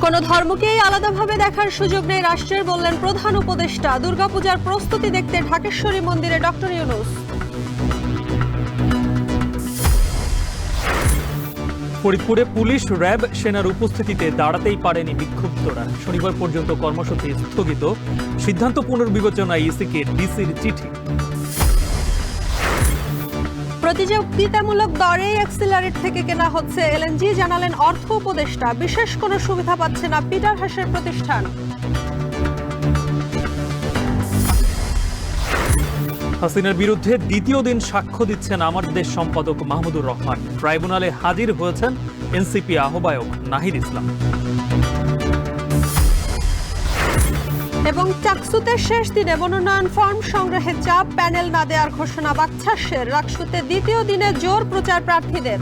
কোনো ধর্মকেই আলাদাভাবে দেখার সুযোগ নেই রাষ্ট্রের, বললেন প্রধান উপদেষ্টা। দুর্গাপূজার প্রস্তুতি দেখতে ঢাকেশ্বরী মন্দিরে ডক্টর ইউনূস। ফরিদপুরে পুলিশ, র্যাব, সেনার উপস্থিতিতে দাঁড়াতেই পারেনি বিক্ষুব্ধরা। শনিবার পর্যন্ত কর্মসূচি স্থগিত। সিদ্ধান্ত পুনর্বিবেচনায় ইসিকে ডিসির চিঠি। প্রতিযোগিতামূলক দরে অ্যাক্সিলারেট থেকে কেনা হচ্ছে এলএনজি, জানালেন অর্থ উপদেষ্টা। বিশেষ কোনো সুবিধা পাচ্ছে না পিটার হাসের প্রতিষ্ঠান। হাসিনার বিরুদ্ধে দ্বিতীয় দিন সাক্ষ্য দিচ্ছেন আমার দেশ সম্পাদক মাহমুদুর রহমান। ট্রাইব্যুনালে হাজির হয়েছেন এনসিপি আহ্বায়ক নাহিদ ইসলাম। এবং চাকসুতে শেষ দিনে মনোনয়ন ফর্ম সংগ্রহে চাপ, প্যানেল না দেওয়ার ঘোষণা বাকছাসের। রাকসুতে দ্বিতীয় দিনে জোর প্রচার প্রার্থীদের।